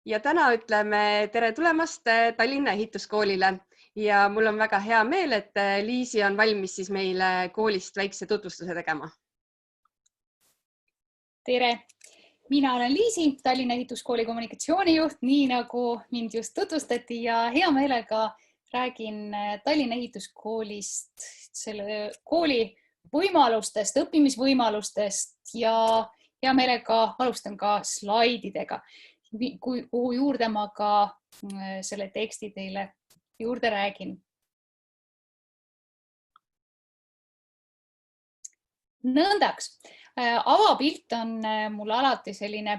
ja täna ütleme tere tulemast Tallinna Ehituskoolile ja mul on väga hea meel, et Liisi on valmis siis meile koolist väikse tutvustuse tegema. Tere! Mina olen Liisi, Tallinna Ehituskooli kommunikatsioonijuht, nii nagu mind just tutvustati ja hea meelega räägin Tallinna Ehituskoolist, selle kooli võimalustest, õppimisvõimalustest ja hea meelega alustan ka slaididega, kuhu juurde ma ka selle teksti teile juurde räägin. Nõndaks. Avapilt on mul alati selline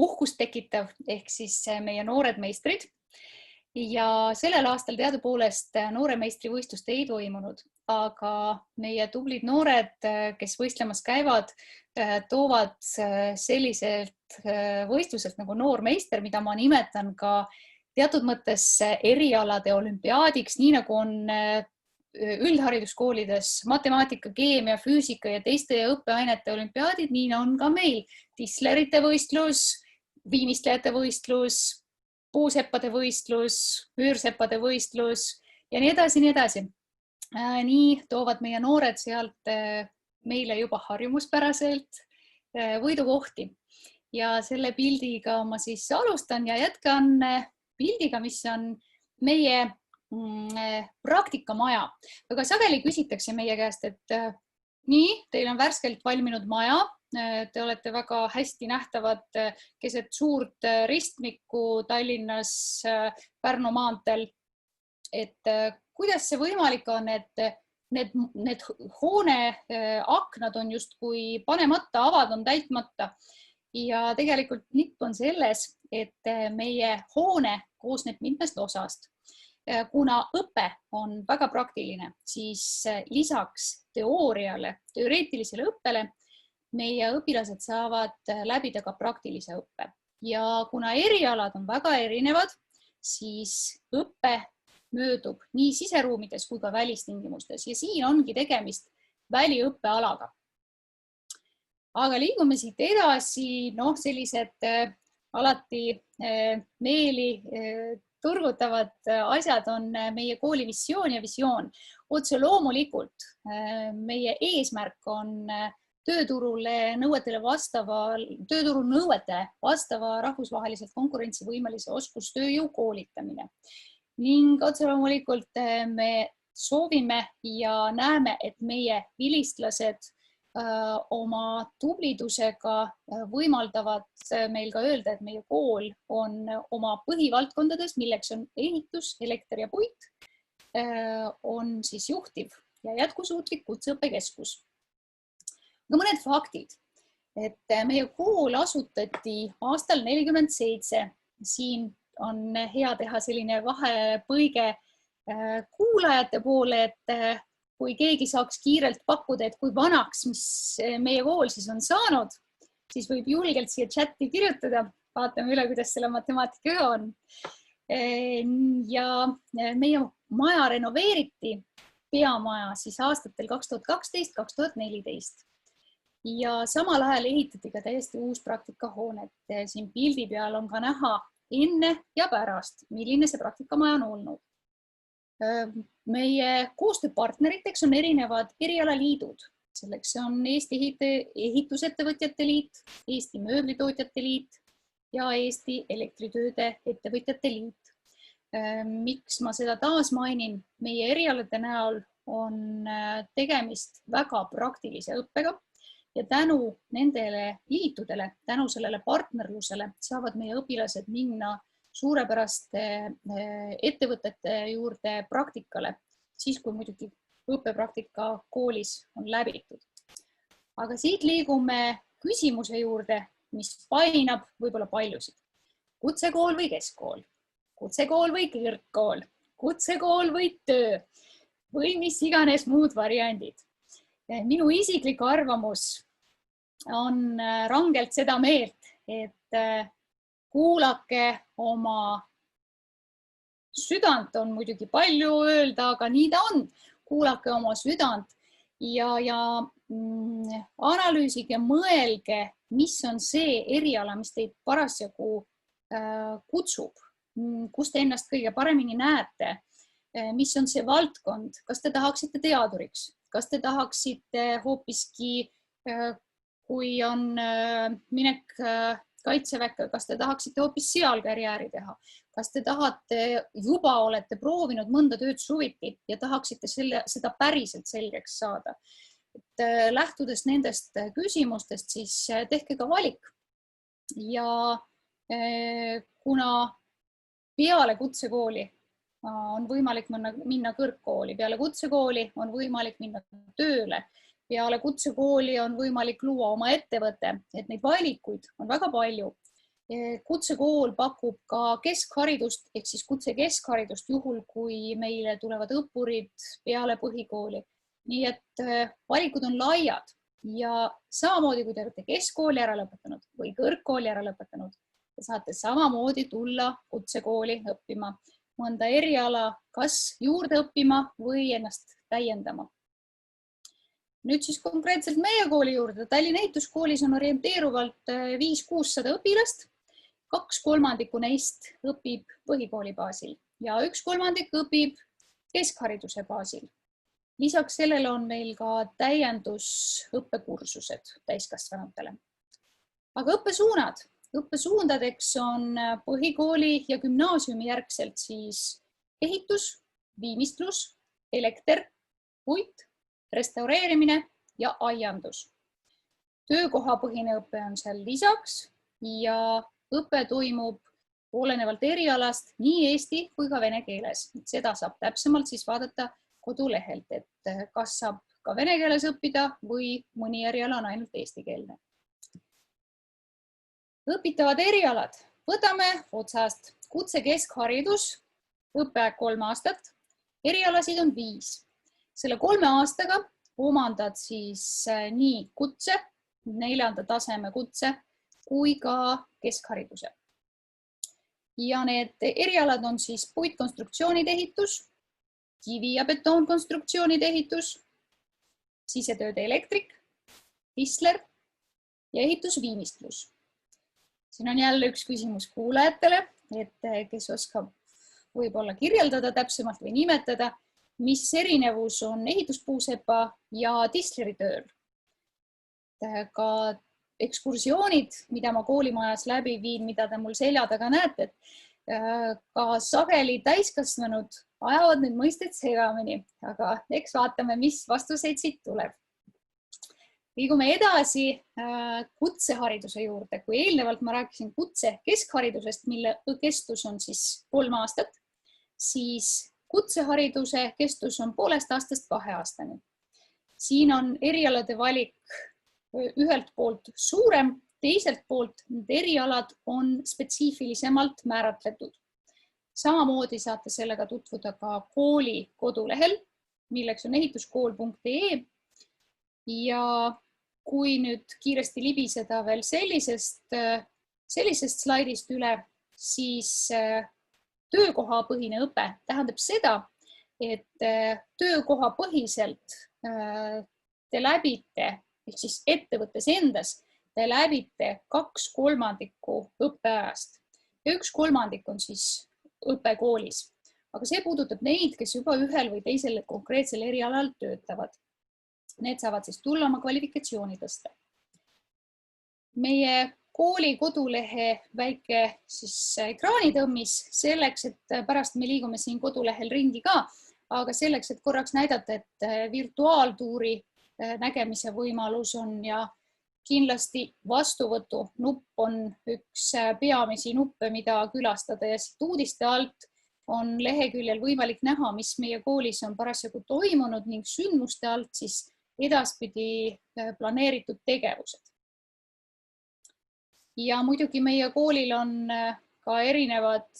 uhkust tekitav ehk siis meie noored meistrid ja sellel aastal teadupoolest noore meistrivõistlust ei toimunud, aga meie tublid noored, kes võistlemas käivad, toovad selliselt võistluselt nagu noor meister, mida ma nimetan ka teatud mõttes erialade olümpiaadiks, nii nagu on üldhariduskoolides matemaatika, keemia, füüsika ja teiste õppeainete olümpiaadid, nii on ka meil tislerite võistlus, viimistlejate võistlus, puuseppade võistlus, üürseppade võistlus ja nii edasi, nii edasi. Nii toovad meie noored sealt meile juba harjumuspäraselt võidukohti ja selle pildiga ma siis alustan ja jätkan pildiga, mis on meie praktikamaja. Väga sageli küsitakse meie käest, et nii, teil on värskelt valminud maja, te olete väga hästi nähtavad keset suurt ristmikku Tallinnas Pärnu maanteel. Et kuidas see võimalik on, et need hoone aknad on justkui panemata, avad on täitmata ja tegelikult nipp on selles, et meie hoone koosneb mitmest osast. Kuna õpe on väga praktiline, siis lisaks teooriale, teoreetilisele õppele meie õpilased saavad läbida ka praktilise õppe. Ja kuna erialad on väga erinevad, siis õpe möödub nii siseruumides kui ka välistingimustes ja siin ongi tegemist väliõppealaga. Aga liigume siit edasi, sellised alati meeli turgutavad asjad on meie kooli missioon ja visioon. Otse loomulikult meie eesmärk on tööturu nõuete vastava rahvusvaheliselt konkurentsivõimelise oskustööjõu koolitamine. Ning otse loomulikult me soovime ja näeme, et meie vilistlased oma tublidusega võimaldavad meil ka öelda, et meie kool on oma põhivaldkondades, milleks on ehitus, elekter ja puit, on siis juhtiv ja jätkusuutlik kutseõppekeskus. Mõned faktid, et meie kool asutati aastal 1947. Siin on hea teha selline vahepõige kuulajate poole, et kui keegi saaks kiirelt pakkuda, et kui vanaks, mis meie kool siis on saanud, siis võib julgelt siia chatti kirjutada. Vaatame üle, kuidas selle matemaatikaga on. Ja meie maja renoveeriti, peamaja siis aastatel 2012-2014. Ja samal ajal ehitati ka täiesti uus praktikahoonet. Siin pildi peal on ka näha enne ja pärast, milline see praktikamaja on olnud. Meie koostööpartneriteks on erinevad erialaliidud. Selleks on Eesti Ehitusettevõtjate Liit, Eesti Mööblitootjate Liit ja Eesti Elektritööde Ettevõtjate Liit. Miks ma seda taas mainin? Meie erialade näol on tegemist väga praktilise õppega ja tänu nendele liitudele, tänu sellele partnerlusele saavad meie õpilased minna suurepäraste ettevõtete juurde praktikale, siis kui muidugi õppepraktika koolis on läbitud. Aga siit liigume küsimuse juurde, mis painab võib-olla paljusid. Kutsekool või keskkool? Kutsekool või kõrgkool? Kutsekool või töö? Või mis iganes muud variandid? Minu isiklik arvamus on rangelt seda meelt, et kuulake oma südant, on muidugi palju öelda, aga nii ta on. Kuulake oma südant ja analüüsige, mõelge, mis on see eriala, mis teid parasjagu kutsub, kus te ennast kõige paremini näete, mis on see valdkond, kas te tahaksite teaduriks, kas te tahaksite hoopiski, kui on minek kaitseväkke, kas te tahaksite hoopis seal karjääri teha, kas te juba olete proovinud mõnda tööd suviti ja tahaksite seda päriselt selgeks saada. Lähtudes nendest küsimustest, siis tehke ka valik. Ja kuna peale kutsekooli on võimalik minna kõrgkooli, peale kutsekooli on võimalik minna tööle, peale kutsekooli on võimalik luua oma ettevõte, et neid valikuid on väga palju. Kutsekool pakub ka keskharidust ehk siis kutsekeskharidust juhul, kui meile tulevad õppurid peale põhikooli. Nii et valikud on laiad ja samamoodi, kui te olete keskkooli ära lõpetanud või kõrgkooli ära lõpetanud, te saate samamoodi tulla kutsekooli õppima mõnda eriala, kas juurde õppima või ennast täiendama. Nüüd siis konkreetselt meie kooli juurde. Tallinna Ehituskoolis on orienteeruvalt 500–600 õpilast. 2/3 neist õpib põhikooli baasil ja 1/3 õpib keskhariduse baasil. Lisaks sellele on meil ka täiendusõppekursused täiskasvanutele. Aga õppesuundadeks on põhikooli ja gümnaasiumi järgselt siis ehitus, viimistlus, elekter, puit, restaureerimine ja aiandus. Töökohapõhine õpe on seal lisaks ja õpe toimub olenevalt erialast nii eesti kui ka vene keeles. Seda saab täpsemalt siis vaadata kodulehelt, et kas saab ka vene keeles õppida või mõni eriala on ainult eestikeelne. Õpitavad erialad. Võtame otsast kutsekeskharidus, õpe 3 aastat, erialasid on 5. Selle 3 aastaga omandad siis nii kutse, 4. taseme kutse kui ka keskhariduse. Ja need erialad on siis puitkonstruktsioonide ehitus, kivi- ja betoonkonstruktsioonide ehitus, sisetööde elektrik, tisler ja ehitusviimistlus. Siin on jälle üks küsimus kuulajatele, et kes oskab võib-olla kirjeldada täpsemalt või nimetada, mis erinevus on ehituspuusepa ja tisleri tööl. Ka ekskursioonid, mida ma koolimajas läbi viin, mida te mul selja taga näete, ka sageli täiskasvanud ajavad need mõisted segamini, aga eks vaatame, mis vastuseid siit tuleb. Liigume edasi kutsehariduse juurde. Kui eelnevalt ma rääkisin kutse keskharidusest, mille kestus on siis 3 aastat, siis kutsehariduse kestus on 1,5 aastast 2 aastani. Siin on erialade valik ühelt poolt suurem, teiselt poolt need erialad on spetsiifilisemalt määratletud. Samamoodi saate sellega tutvuda ka kooli kodulehel, milleks on ehituskool.ee. Ja kui nüüd kiiresti libiseda veel sellisest slaidist üle, siis töökohapõhine õpe tähendab seda, et töökohapõhiselt te läbite, ehk siis ettevõttes endas, te läbite 2/3 õppeajast ja 1/3 on siis õppekoolis. Aga see puudutab neid, kes juba ühel või teisel konkreetsel erialal töötavad. Need saavad siis tulla oma kvalifikatsiooni tõsta. Meie kooli kodulehe väike siis ekraanitõmmis selleks, et pärast me liigume siin kodulehel ringi ka, aga selleks, et korraks näidata, et virtuaaltuuri nägemise võimalus on ja kindlasti vastuvõtu nupp on üks peamisi nuppe, mida külastada ja siit uudiste alt on leheküljel võimalik näha, mis meie koolis on parasjagu toimunud ning sündmuste alt siis edaspidi planeeritud tegevused. Ja muidugi meie koolil on ka erinevad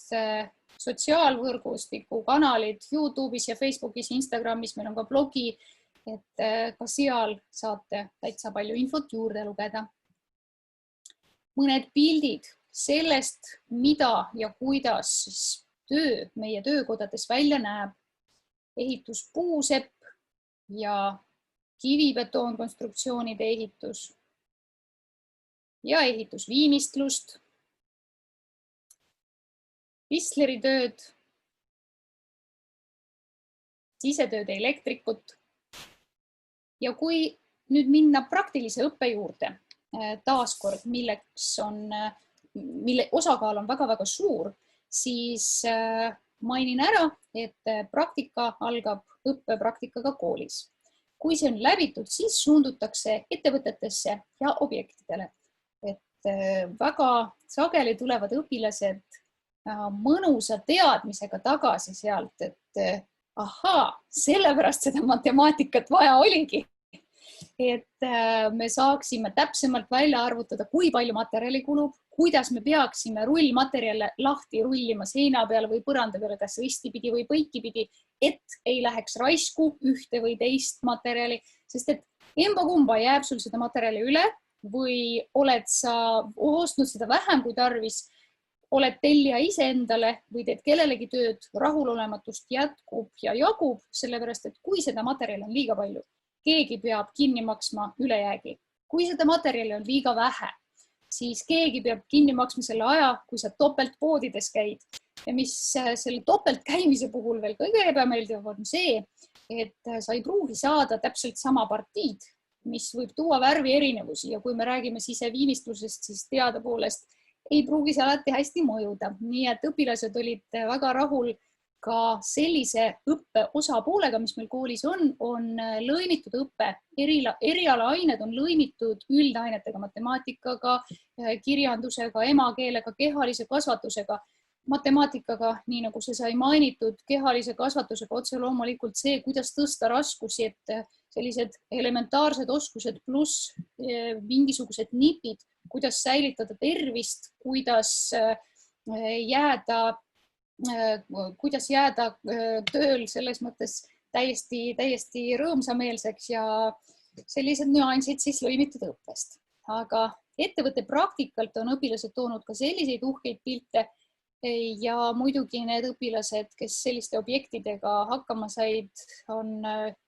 sotsiaalvõrgustiku kanalid YouTube'is ja Facebookis, Instagramis, meil on ka blogi, et ka seal saate täitsa palju infot juurde lugeda. Mõned pildid sellest, mida ja kuidas siis töö meie töökodades välja näeb. Ehituspuusepp ja kivibetoonkonstruktsioonide ehitus ja ehitusviimistlust. Isleri tööd, sisetööde elektrikut. Ja kui nüüd minna praktilise õppe juurde, taaskord, mille osakaal on väga-väga suur, siis mainin ära, et praktika algab õppepraktikaga koolis. Kui see on läbitud, siis suundutakse ettevõtetesse ja objektidele. Et väga sageli tulevad õpilased mõnusa teadmisega tagasi sealt, et ahaa, sellepärast seda matemaatikat vaja oligi. Et me saaksime täpsemalt välja arvutada, kui palju materjali kulub, kuidas me peaksime rullmaterjale lahti rullima seina peale või põranda peale, kas ristipidi või põikipidi, et ei läheks raisku ühte või teist materjali, sest et emba-kumba jääb sul seda materjali üle või oled sa ostnud seda vähem kui tarvis, oled tellija iseendale või teed kellelegi tööd, rahulolematust jätkub ja jagub, sellepärast et kui seda materjali on liiga palju, keegi peab kinni maksma ülejäägi. Kui seda materjali on liiga vähe, siis keegi peab kinni maksma selle aja, kui sa topeltpoodides käid. Ja mis selle topeltkäimise puhul veel kõige ebameeldiv on see, et sa ei pruugi saada täpselt sama partiid, mis võib tuua värvi erinevusi. Ja kui me räägime siseviimistlusest, siis teada poolest ei pruugi see alati hästi mõjuda. Nii et õpilased olid väga rahul ka sellise õppe osapoolega, mis meil koolis on lõimitud õppe. Erialaained on lõimitud üldainetega, matemaatikaga, kirjandusega, emakeelega, kehalise kasvatusega, matemaatikaga, nii nagu see sai mainitud, kehalise kasvatusega otse loomulikult see, kuidas tõsta raskusi, et sellised elementaarsed oskused pluss mingisugused nipid, kuidas säilitada tervist, kuidas jääda tööl selles mõttes täiesti rõõmsameelseks ja sellised nüansid siis lõimitud õppest. Aga ettevõtte praktikalt on õpilased toonud ka selliseid uhkeid pilte ja muidugi need õpilased, kes selliste objektidega hakkama said, on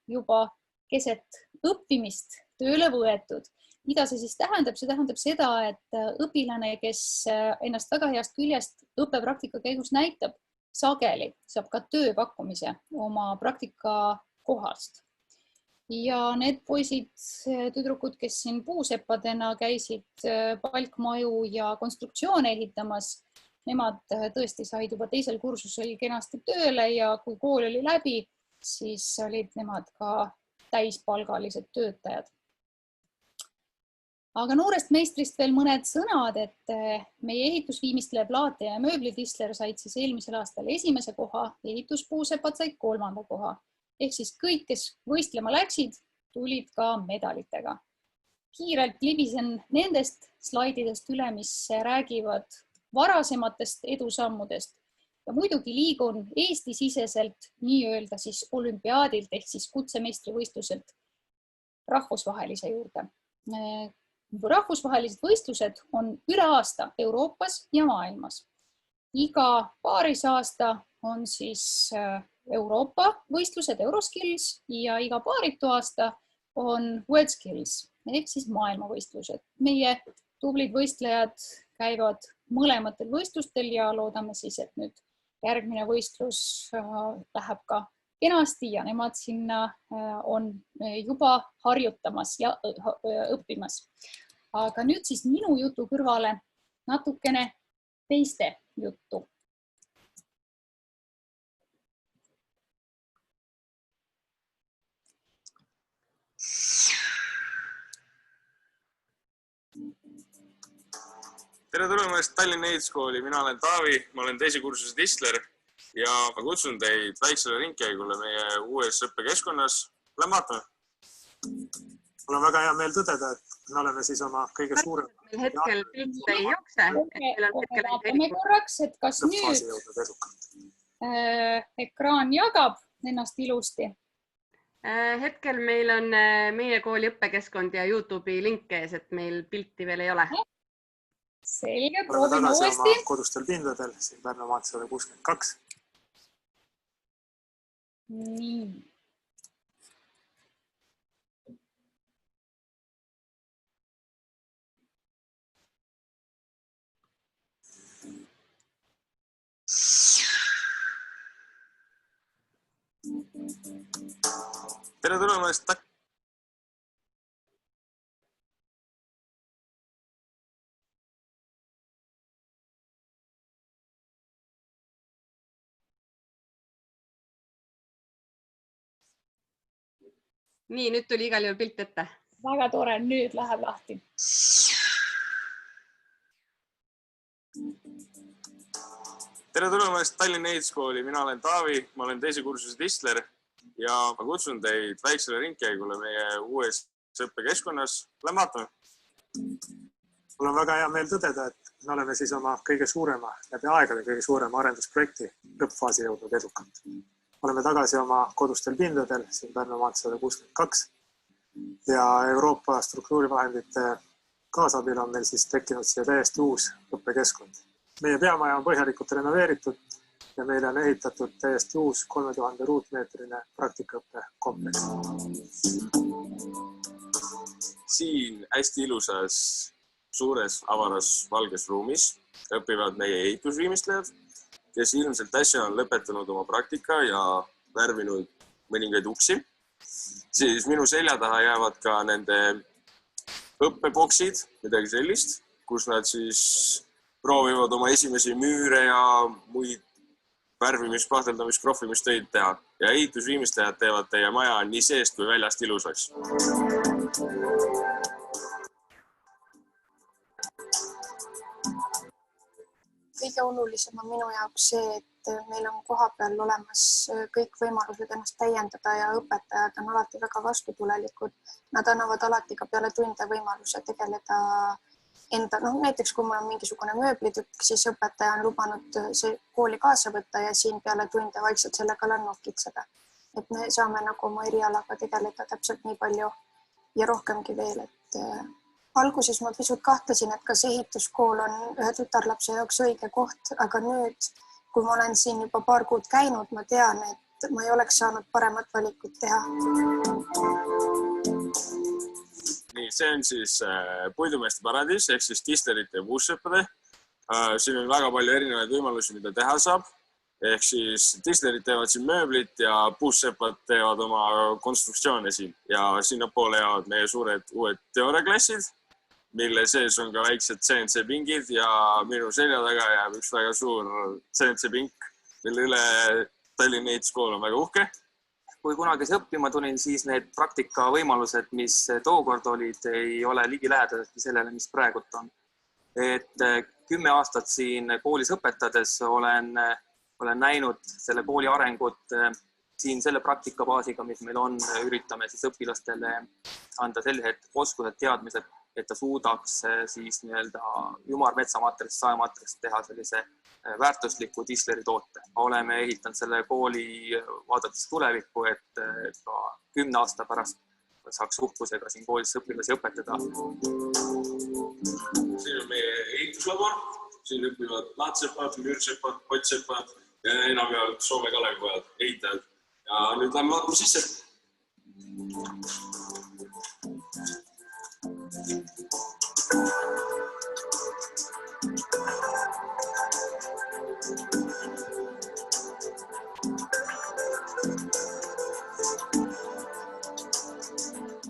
juba keset õppimist tööle võetud. Mida see siis tähendab? See tähendab seda, et õpilane, kes ennast väga heast küljest õppepraktika käigus näitab, sageli saab ka tööpakkumise oma praktika kohast. Ja need poisid, tüdrukud, kes siin puuseppadena käisid palkmaju ja konstruktsioone ehitamas, nemad tõesti said juba teisel kursusel kenasti tööle ja kui kool oli läbi, siis olid nemad ka täispalgalised töötajad. Aga noorest meistrist veel mõned sõnad, et meie ehitusviimistleja Plaate ja mööblidisler said siis eelmisel aastal esimese koha, ehituspuusepad said 3. koha. Ehk siis kõik, kes võistlema läksid, tulid ka medalitega. Kiirelt libisen nendest slaididest üle, mis räägivad varasematest edusammudest ja muidugi liigun Eesti-siseselt nii-öelda siis olümpiaadilt ehk siis kutsemeistrivõistluselt rahvusvahelise juurde. Rahvusvahelised võistlused on üle aasta Euroopas ja maailmas. Iga paaris aasta on siis Euroopa võistlused Euroskills ja iga paaritu aasta on WorldSkills ehk siis maailmavõistlused. Meie tublid võistlejad käivad mõlematel võistlustel ja loodame siis, et nüüd järgmine võistlus läheb ka kenasti ja nemad sinna on juba harjutamas ja õppimas. Aga nüüd siis minu jutu kõrvale natukene teiste juttu. Tere tulemast Tallinna Ehituskooli, mina olen Taavi, ma olen teise kursuse disler ja ma kutsun teid väiksele ringkäigule meie uues õppekeskkonnas. Lähme vaatame. Mul on väga hea meel tõdeda, et me oleme siis oma kõige suurem. Meil hetkel pilt ei jookse. Vaatame korraks, et kas nüüd ekraan jagab ennast ilusti. Hetkel meil on meie kooli õppekeskkond ja YouTube'i link ees, et meil pilti veel ei ole. Selge, proovime uuesti. Oma kodustel pindadel, siin Pärnumaalt 162. Nii. Tere tulemast! Nii, nüüd tuli igal juhul pilt ette. Väga tore, nüüd läheb lahti. Tere tulemast Tallinna Ehituskooli, mina olen Taavi, ma olen teise kursuse Distler ja ma kutsun teid väiksele ringkäigule meie uues õppekeskkonnas. Lähme vaatame. Mul on väga hea meel tõdeda, et me oleme siis oma kõige suurema, läbi aegade kõige suurema arendusprojekti lõppfaasi jõudnud edukalt. Oleme tagasi oma kodustel pindadel, siin Pärnu maantee 162 ja Euroopa struktuurivahendite kaasabil on meil siis tekkinud siia täiesti uus õppekeskkond. Meie peamaja on põhjalikult renoveeritud ja meile on ehitatud täiesti uus 3000 ruutmeetrine praktikaõppe kompleks. Siin hästi ilusas, suures, avaras, valges ruumis õpivad meie ehitusviimistlejad, kes ilmselt äsja on lõpetanud oma praktika ja värvinud mõningaid uksi. Siis minu selja taha jäävad ka nende õppeboksid, midagi sellist, kus nad siis proovivad oma esimesi müüre ja muid värvimis-, pahteldamis-, krohvimistöid teha. Ja ehitusviimistlejad teevad teie maja nii seest kui väljast ilusaks. Kõige olulisem on minu jaoks see, et meil on kohapeal olemas kõik võimalused ennast täiendada ja õpetajad on alati väga vastutulelikud. Nad annavad alati ka peale tunde võimaluse tegeleda enda, näiteks kui mul on mingisugune mööblitükk, siis õpetaja on lubanud see kooli kaasa võtta ja siin peale tunde vaikselt selle kallal nokitseda. Et me saame nagu oma erialaga tegeleda täpselt nii palju ja rohkemgi veel, et alguses ma pisut kahtlesin, et kas ehituskool on ühe tütarlapse jaoks õige koht, aga nüüd, kui ma olen siin juba paar kuud käinud, ma tean, et ma ei oleks saanud paremat valikut teha. Nii, see on siis puidumeeste paradiis, ehk siis distlerite ja puussõppade. Siin on väga palju erinevaid võimalusi, mida teha saab. Ehk siis distlerid teevad siin mööblit ja puussõppad teevad oma konstruktsioone siin. Ja sinnapoole jäävad meie suured uued teooriaklassid, mille sees on ka väiksed CNC-pingid ja minu selja taga jääb üks väga suur CNC-pink, mille üle Tallinna Ehituskool on väga uhke. Kui kunagi õppima tulin, siis need praktika võimalused, mis tookord olid, ei ole ligilähedaselt sellele, mis praegult on. Et 10 aastat siin koolis õpetades olen näinud selle kooli arengut siin selle praktikabaasiga, mis meil on, üritame siis õpilastele anda sellised oskused, teadmised, et ta suudaks siis nii-öelda ümarmetsamaterjalist, saematerjalist teha sellise väärtusliku distleri toote. Oleme ehitanud selle kooli vaadates tulevikku, et ka 10 aasta pärast saaks uhkusega siin koolis õpilasi õpetada. Siin on meie ehituslabor, siin õpivad laatsepad, müürsepad, pottsepad ja enamjaolt Soome Kalevipojad, ehitajad. Ja nüüd lähme vaatame sisse.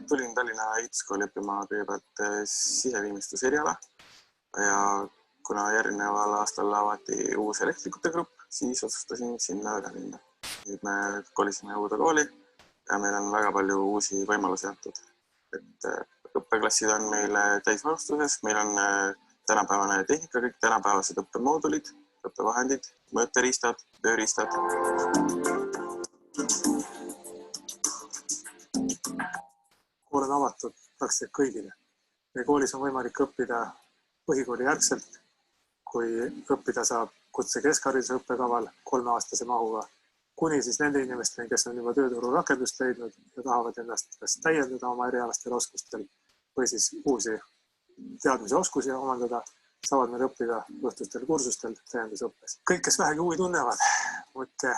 Tulin Tallinna Ehituskooli õppima kõigepealt siseviimistluseriala ja kuna järgneval aastal avati uus elektrikute grupp, siis otsustasin sinna üle minna. Nüüd me kolisime uude kooli ja meil on väga palju uusi võimalusi antud. Et õppeklassid on meil täisvarustuses, meil on tänapäevane tehnika, kõik tänapäevased õppemoodulid, õppevahendid, mõõteriistad, tööriistad. Kool on avatud praktiliselt kõigile. Meie koolis on võimalik õppida põhikooli järgselt, kui õppida saab kutse keskhariduse õppekaval 3-aastase mahuga, kuni siis nende inimesteni, kes on juba tööturu rakendust leidnud ja tahavad ennast kas täiendada oma erialastel oskustel või siis uusi teadmisi oskusi omandada, saavad meil õppida õhtustel kursustel täiendusõppes. Kõik, kes vähegi huvi tunnevad, võtke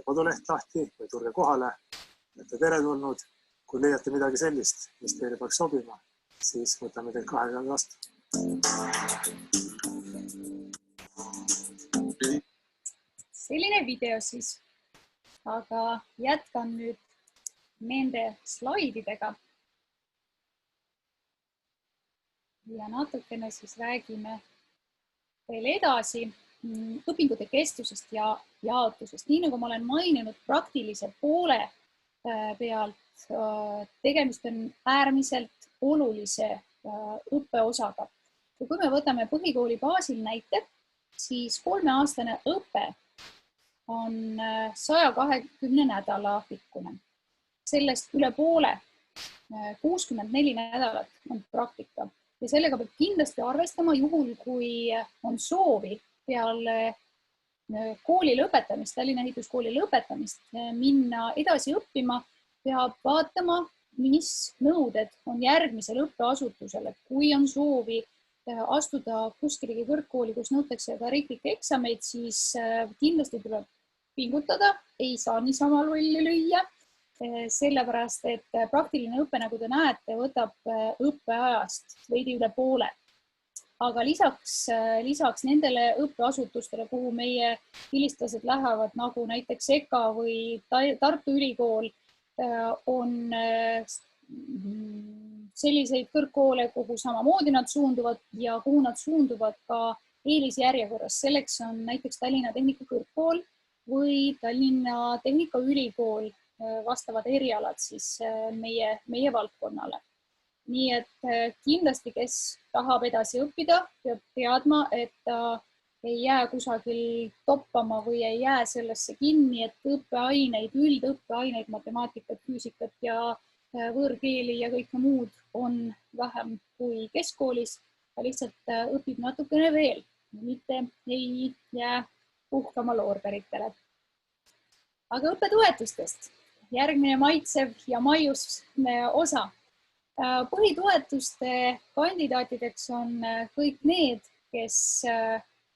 koduleht lahti või tulge kohale, olete teretulnud. Kui leiate midagi sellist, mis teile peaks sobima, siis võtame teil 2 käega vastu. Selline video siis. aga jätkan nüüd nende slaididega. Ja natukene siis räägime veel edasi õpingute kestusest ja jaotusest. Nii nagu ma olen maininud praktilise poole pealt, tegemist on äärmiselt olulise õppeosaga. Ja kui me võtame põhikooli baasil näite, siis 3-aastane õpe on 120 nädala pikkune. Sellest üle poole, 64 nädalat on praktika. Ja sellega peab kindlasti arvestama juhul, kui on soovi peale kooli lõpetamist, Tallinna Ehituskooli lõpetamist minna edasi õppima, peab vaatama, mis nõuded on järgmisel õppeasutusel. Kui on soovi astuda kuskilegi kõrgkooli, kus nõutakse ka riiklikke eksameid, siis kindlasti tuleb pingutada, ei saa niisama lolli lüüa. Sellepärast, et praktiline õpe, nagu te näete, võtab õppeajast veidi üle poole. Aga lisaks nendele õppeasutustele, kuhu meie vilistlased lähevad, nagu näiteks EKA või Tartu Ülikool, on selliseid kõrgkoole, kuhu samamoodi nad suunduvad ja kuhu nad suunduvad ka eelisjärjekorras. Selleks on näiteks Tallinna Tehnikakõrgkool või Tallinna Tehnikaülikool, vastavad erialad siis meie valdkonnale. Nii et kindlasti, kes tahab edasi õppida, peab teadma, et ta ei jää kusagil toppama või ei jää sellesse kinni, et õppeaineid, üldõppeaineid, matemaatikat, füüsikat ja võõrkeeli ja kõike muud on vähem kui keskkoolis. Ta lihtsalt õpib natukene veel, mitte ei jää puhkama loorberitele. Aga õppetoetustest. Järgmine maitsev ja maius osa. Põhitoetuste kandidaatideks on kõik need, kes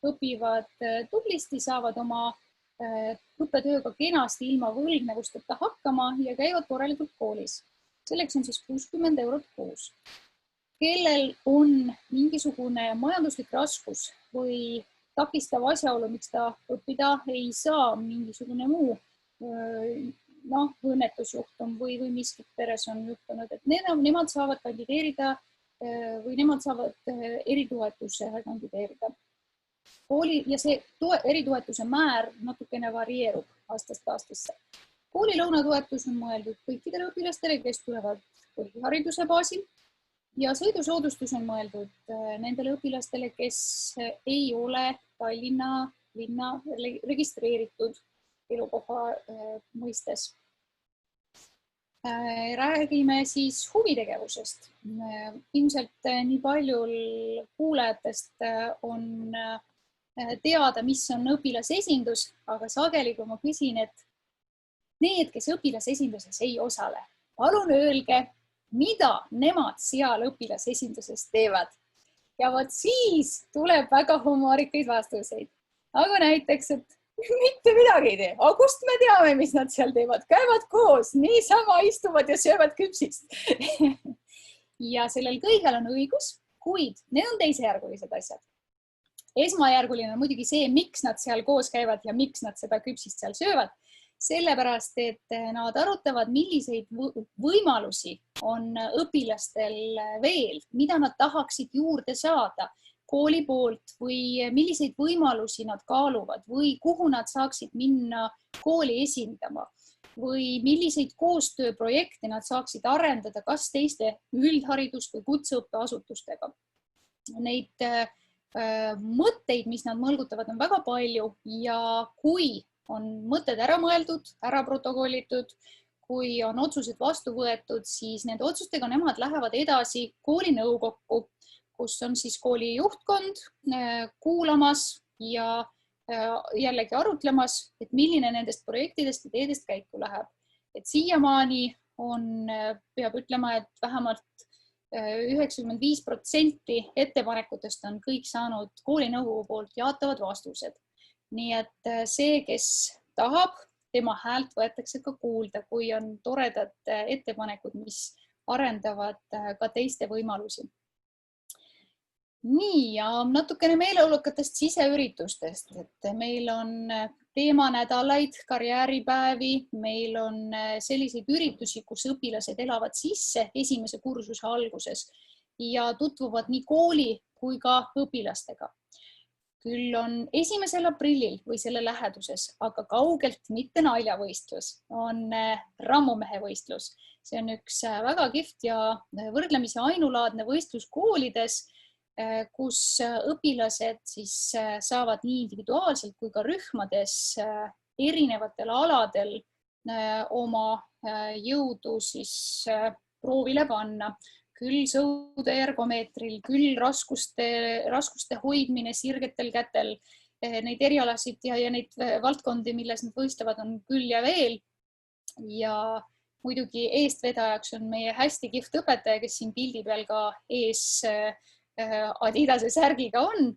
õpivad tublisti, saavad oma õppetööga kenasti ilma võlgnevusteta hakkama ja käivad korralikult koolis. Selleks on siis 60 € kuus. Kellel on mingisugune majanduslik raskus või takistav asjaolu, miks ta õppida ei saa, mingisugune muu õnnetusjuhtum või miskit peres on juhtunud, et nemad saavad kandideerida või nemad saavad eritoetuse kandideerida. Ja see eritoetuse määr natukene varieerub aastast aastasse. Koolilõunatoetus on mõeldud kõikidele õpilastele, kes tulevad põhihariduse baasil ja sõidusoodustus on mõeldud nendele õpilastele, kes ei ole Tallinna linna registreeritud elukoha mõistes. Räägime siis huvitegevusest. Ilmselt nii paljul kuulajatest on teada, mis on õpilasesindus, aga sageli, kui ma küsin, et need, kes õpilasesinduses ei osale, palun öelge, mida nemad seal õpilasesinduses teevad. Ja vot siis tuleb väga humoorikaid vastuseid. Aga näiteks, et mitte midagi ei tee. Aga kust me teame, mis nad seal teevad? Käivad koos, niisama istuvad ja söövad küpsist. Ja sellel kõigel on õigus, kuid need on teisejärgulised asjad. Esmajärguline on muidugi see, miks nad seal koos käivad ja miks nad seda küpsist seal söövad. Sellepärast, et nad arutavad, milliseid võimalusi on õpilastel veel, mida nad tahaksid juurde saada kooli poolt või milliseid võimalusi nad kaaluvad või kuhu nad saaksid minna kooli esindama või milliseid koostööprojekte nad saaksid arendada kas teiste üldharidus- või kutseõppeasutustega. Neid mõtteid, mis nad mõlgutavad, on väga palju ja kui on mõtted ära mõeldud, ära protokollitud, kui on otsused vastu võetud, siis nende otsustega nemad lähevad edasi koolinõukokku, kus on siis kooli juhtkond kuulamas ja jällegi arutlemas, et milline nendest projektidest ja teedest käiku läheb. Et siiamaani peab ütlema, et vähemalt 95% ettepanekutest on kõik saanud koolinõukogu poolt jaatavad vastused. Nii et see, kes tahab, tema häält võetakse ka kuulda, kui on toredad ettepanekud, mis arendavad ka teiste võimalusi. Nii, ja natukene meeleolukatest siseüritustest, et meil on teemanädalaid, karjääripäevi, meil on selliseid üritusi, kus õpilased elavad sisse esimese kursuse alguses ja tutvuvad nii kooli kui ka õpilastega. Küll on 1. aprillil või selle läheduses, aga kaugelt mitte naljavõistlus, on rammumehe võistlus. See on üks väga kihvt ja võrdlemisi ainulaadne võistlus koolides, kus õpilased siis saavad nii individuaalselt kui ka rühmades erinevatel aladel oma jõudu siis proovile panna. Küll sõude ergomeetril, küll raskuste hoidmine sirgetel kätel. Neid erialasid ja neid valdkondi, milles nad võistlevad, on küll ja veel. Ja muidugi eestvedajaks on meie hästi kihvt õpetaja, kes siin pildi peal ka ees Adidase särgiga on.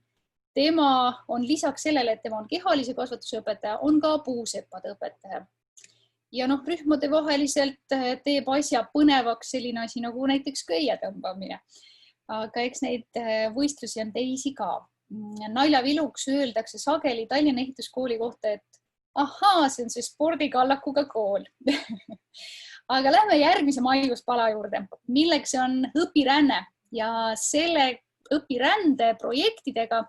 Tema on lisaks sellele, et tema on kehalise kasvatuse õpetaja, on ka puuseppade õpetaja. Ja rühmade vaheliselt teeb asja põnevaks selline asi nagu näiteks köie tõmbamine. Aga eks neid võistlusi on teisi ka. Naljaviluks öeldakse sageli Tallinna Ehituskooli kohta, et ahaa, see on see spordikallakuga kool. Aga lähme järgmise maiuspala juurde, milleks on õpiränne. Ja selle õpirände projektidega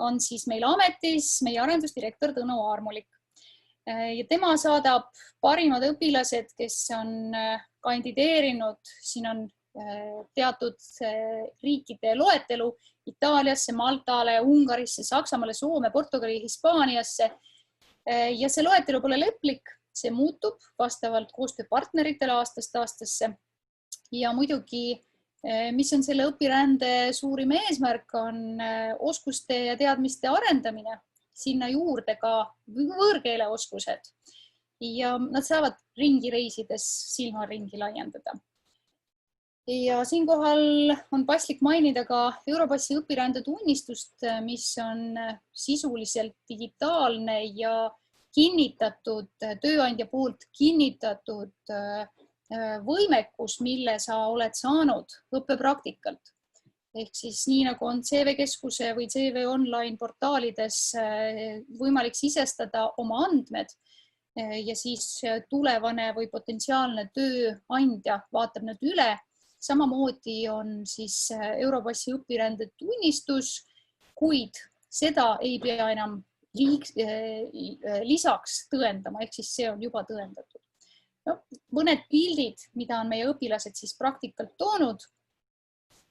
on siis meil ametis meie arendusdirektor Tõnu Aarmulik. Ja tema saadab parimad õpilased, kes on kandideerinud, siin on teatud riikide loetelu, Itaaliasse, Maltale, Ungarisse, Saksamaale, Soome, Portugali, Hispaaniasse. Ja see loetelu pole lõplik, see muutub vastavalt koostööpartneritele aastast aastasse. Ja muidugi mis on selle õpirände suurim eesmärk, on oskuste ja teadmiste arendamine, sinna juurde ka võõrkeeleoskused ja nad saavad ringi reisides silmaringi laiendada. Ja siinkohal on paslik mainida ka Europassi õpirände tunnistust, mis on sisuliselt digitaalne ja kinnitatud, tööandja poolt kinnitatud võimekus, mille sa oled saanud õppepraktikalt. Ehk siis nii nagu on CV Keskuse või CV Online portaalides võimalik sisestada oma andmed ja siis tulevane või potentsiaalne tööandja vaatab need üle. Samamoodi on siis Europassi õpirände tunnistus, kuid seda ei pea enam lisaks tõendama, ehk siis see on juba tõendatud. Mõned pildid, mida on meie õpilased siis praktikalt toonud,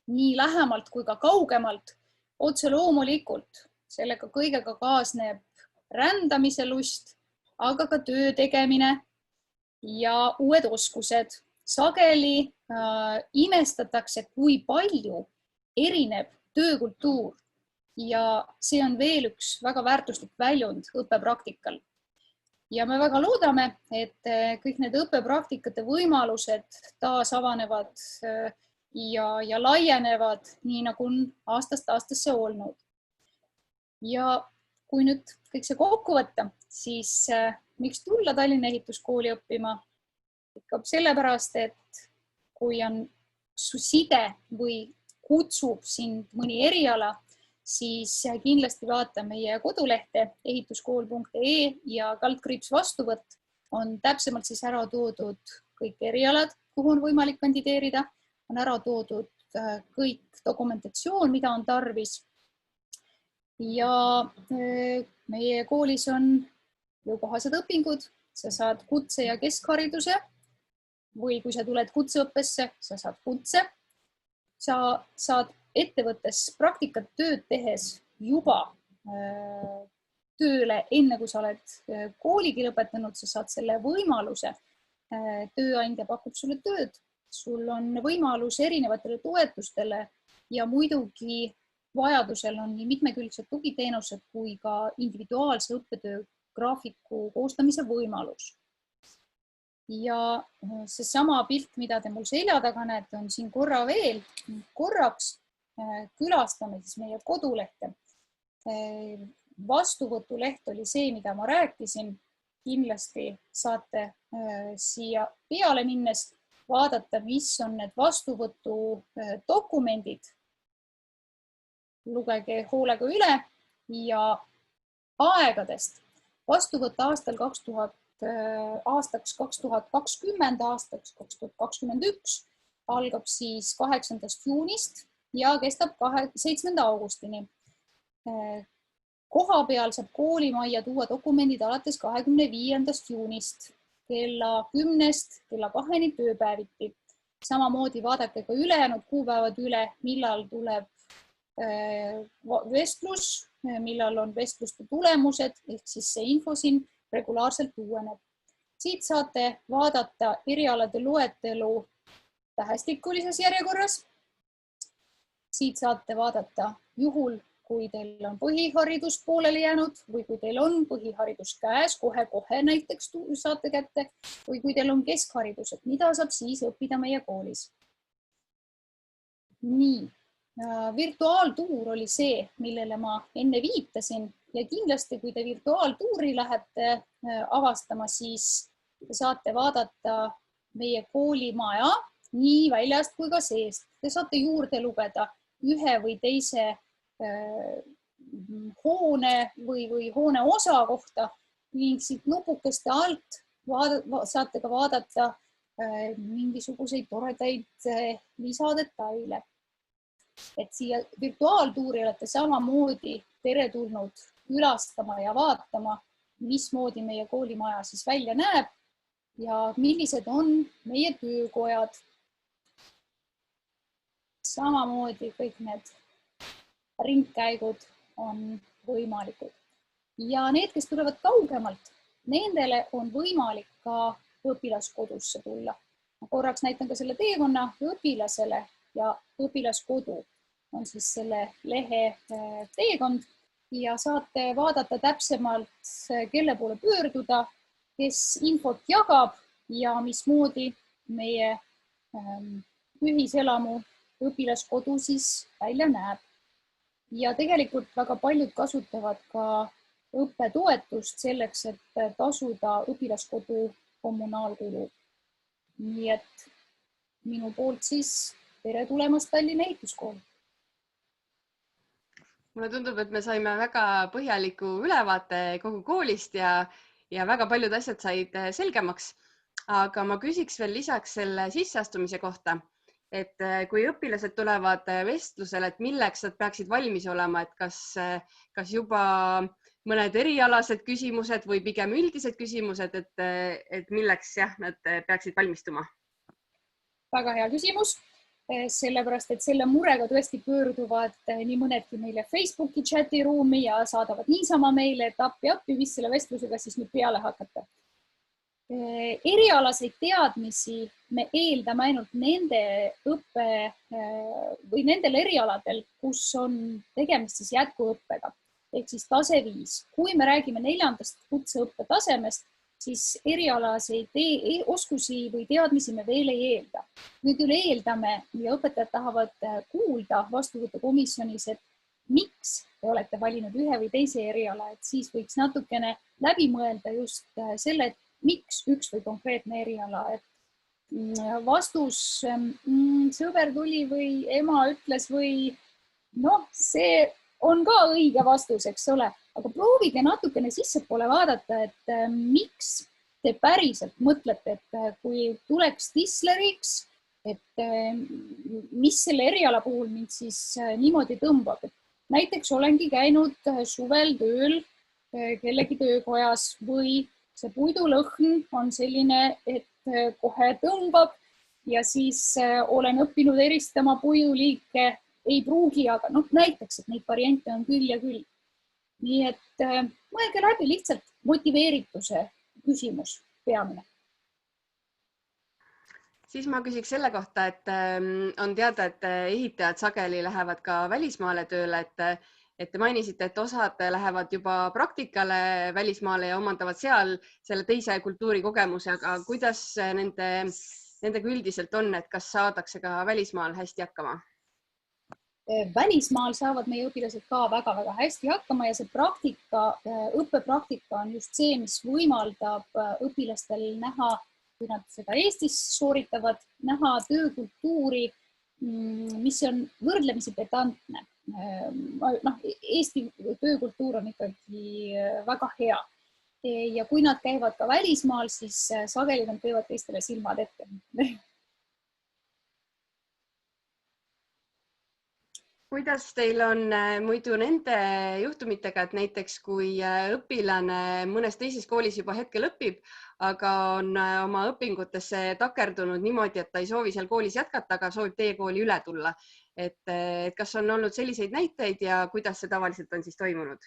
nii lähemalt kui ka kaugemalt, otse loomulikult sellega kõigega kaasneb rändamise lust, aga ka töö tegemine ja uued oskused. Sageli imestatakse, kui palju erineb töökultuur ja see on veel üks väga väärtuslik väljund õppepraktikal. Ja me väga loodame, et kõik need õppepraktikate võimalused taas avanevad ja laienevad, nii nagu on aastast aastasse olnud. Ja kui nüüd kõik see kokku võtta, siis miks tulla Tallinna Ehituskooli õppima? Ikka sellepärast, et kui on su side või kutsub sind mõni eriala, siis kindlasti vaata meie kodulehte ehituskool.ee ja kaldkriips vastuvõtt on täpsemalt siis ära toodud kõik erialad, kuhu on võimalik kandideerida, on ära toodud kõik dokumentatsioon, mida on tarvis. Ja meie koolis on jõukohased õpingud, sa saad kutse- ja keskhariduse või kui sa tuled kutseõppesse, sa saad kutse, sa saad ettevõttes praktikat tööd tehes juba tööle, enne kui sa oled kooligi lõpetanud, sa saad selle võimaluse. Tööandja pakub sulle tööd, sul on võimalus erinevatele toetustele ja muidugi vajadusel on nii mitmekülgsed tugiteenused kui ka individuaalse õppetöö graafiku koostamise võimalus. Ja see sama pilt, mida te mul selja taga näete, on siin korra veel. Korraks külastame siis meie kodulehte. Vastuvõtuleht oli see, mida ma rääkisin. Kindlasti saate siia peale minnes vaadata, mis on need vastuvõtu dokumendid. lugege hoolega üle ja aegadest. Vastuvõtt aastaks 2020, aastaks 2021 algab siis 8. juunist ja kestab 7. augustini. Koha peal saab koolimajja tuua dokumendid alates 25. juunist kella 10-st kella 2-ni tööpäeviti. Samamoodi vaadake ka ülejäänud kuupäevad üle, millal tuleb vestlus, millal on vestluste tulemused, ehk siis see info siin regulaarselt uueneb. Siit saate vaadata erialade loetelu tähestikulises järjekorras. Siit saate vaadata juhul, kui teil on põhiharidus pooleli jäänud või kui teil on põhiharidus käes, kohe näiteks saate kätte või kui teil on keskharidus, et mida saab siis õppida meie koolis. Nii, virtuaaltuur oli see, millele ma enne viitasin ja kindlasti, kui te virtuaaltuuri lähete avastama, siis te saate vaadata meie koolimaja nii väljast kui ka seest. Te saate juurde lugeda ühe või teise hoone või hoone osa kohta ning siit nupukeste alt saate ka vaadata mingisuguseid toredaid lisadetaile. Et siia virtuaaltuuri olete samamoodi teretulnud külastama ja vaatama, mismoodi meie koolimaja siis välja näeb ja millised on meie töökojad. Samamoodi kõik need ringkäigud on võimalikud. Ja need, kes tulevad kaugemalt, nendele on võimalik ka õpilaskodusse tulla. Ma korraks näitan ka selle teekonna õpilasele ja õpilaskodu on siis selle lehe teekond ja saate vaadata täpsemalt, kelle poole pöörduda, kes infot jagab ja mismoodi meie ühiselamu õpilaskodu siis välja näeb. Ja tegelikult väga paljud kasutavad ka õppetoetust selleks, et tasuda õpilaskodu kommunaalkulu. Nii et minu poolt siis tere tulemast Tallinna Ehituskooli. Mulle tundub, et me saime väga põhjaliku ülevaate kogu koolist ja väga paljud asjad said selgemaks. Aga ma küsiks veel lisaks selle sisseastumise kohta, et kui õpilased tulevad vestlusele, et milleks nad peaksid valmis olema, et kas juba mõned erialased küsimused või pigem üldised küsimused, et milleks nad peaksid valmistuma? Väga hea küsimus, sellepärast et selle murega tõesti pöörduvad nii mõnedki meile Facebooki chati ruumi ja saadavad niisama meile, et appi, mis selle vestlusega siis nüüd peale hakata. Erialaseid teadmisi me eeldame ainult nende õppe või nendel erialadel, kus on tegemist siis jätkuõppega, ehk siis tase 5. Kui me räägime 4. kutseõppe tasemest, siis erialaseid oskusi või teadmisi me veel ei eelda. Me küll eeldame ja õpetajad tahavad kuulda vastuvõtukomisjonis, et miks te olete valinud ühe või teise eriala, et siis võiks natukene läbi mõelda just selle, miks üks või konkreetne eriala. Vastus sõber tuli või ema ütles või see on ka õige vastus, eks ole. Aga proovige natukene sissepoole vaadata, et miks te päriselt mõtlete, et kui tuleks tisleriks, et mis selle eriala puhul mind siis niimoodi tõmbab. Näiteks olengi käinud suvel tööl kellegi töökojas või see puidulõhn on selline, et kohe tõmbab ja siis olen õppinud eristama puiduliike, ei pruugi, aga näiteks, et neid variante on küll ja küll. Nii et mõelge läbi lihtsalt motiveerituse küsimus peamine. Siis ma küsiks selle kohta, et on teada, et ehitajad sageli lähevad ka välismaale tööle, et te mainisite, et osad lähevad juba praktikale välismaale ja omandavad seal selle teise kultuurikogemuse, aga kuidas nendega üldiselt on, et kas saadakse ka välismaal hästi hakkama? Välismaal saavad meie õpilased ka väga-väga hästi hakkama ja see õppepraktika on just see, mis võimaldab õpilastel näha, kui nad seda Eestis sooritavad, näha töökultuuri, mis on võrdlemisi pedantne. Eesti töökultuur on ikkagi väga hea. Ja kui nad käivad ka välismaal, siis sageli nad teevad teistele silmad ette. Kuidas teil on muidu nende juhtumitega, et näiteks kui õpilane mõnes teises koolis juba hetkel õpib, aga on oma õpingutesse takerdunud niimoodi, et ta ei soovi seal koolis jätkata, aga soovib teie kooli üle tulla? Et kas on olnud selliseid näiteid ja kuidas see tavaliselt on siis toimunud?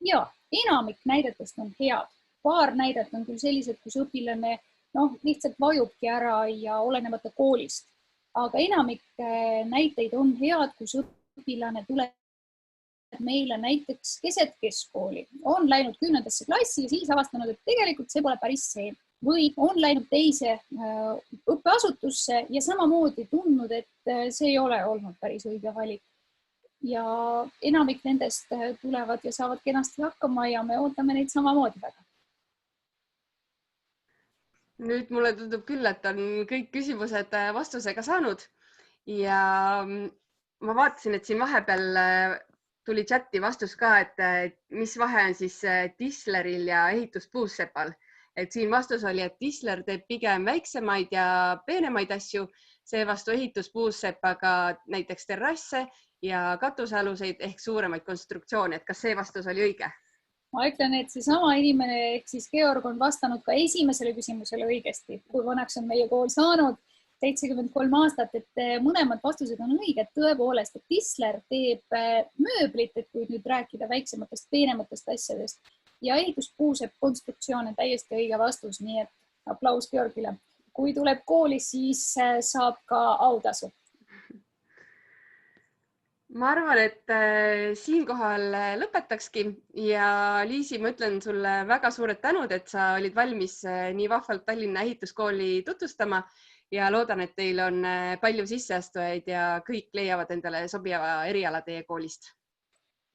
Ja, enamik näidetest on head. Paar näidet on küll sellised, kus õpilane lihtsalt vajubki ära ja olenemata koolist. Aga enamik näiteid on head, kus õpilane tuleb meile näiteks keset keskkooli. On läinud 10. klassi ja siis avastanud, et tegelikult see pole päris see. Või on läinud teise õppeasutusse ja samamoodi tundnud, et see ei ole olnud päris õige valik. Ja enamik nendest tulevad ja saavad kenasti hakkama ja me ootame neid samamoodi väga. Nüüd mulle tundub küll, et on kõik küsimused vastusega saanud ja ma vaatasin, et siin vahepeal tuli chati vastus ka, et mis vahe on siis Tisleril ja ehituspuussepal. Et siin vastus oli, et Tisler teeb pigem väiksemaid ja peenemaid asju, seevastu ehituspuussepaga näiteks terrasse ja katusealuseid ehk suuremaid konstruktsioone. Et kas see vastus oli õige? Ma ütlen, et see sama inimene ehk siis Georg on vastanud ka esimesele küsimusele õigesti, kui vanaks on meie kool saanud 73 aastat, et mõlemad vastused on õiged. Tõepoolest, et Tisler teeb mööblit, et kui nüüd rääkida väiksematest, peenematest asjadest ja ehituspuusepp konstruktsioon on täiesti õige vastus, nii et aplaus Georgile. Kui tuleb kooli, siis saab ka autasu. Ma arvan, et siinkohal lõpetakski ja Liisi, ma ütlen sulle väga suured tänud, et sa olid valmis nii vahvalt Tallinna ehituskooli tutvustama ja loodan, et teil on palju sisseastujaid ja kõik leiavad endale sobiva eriala teie koolist.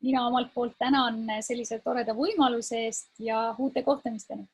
Mina omalt poolt tänan sellise toreda võimaluse eest ja uute kohtumisteni.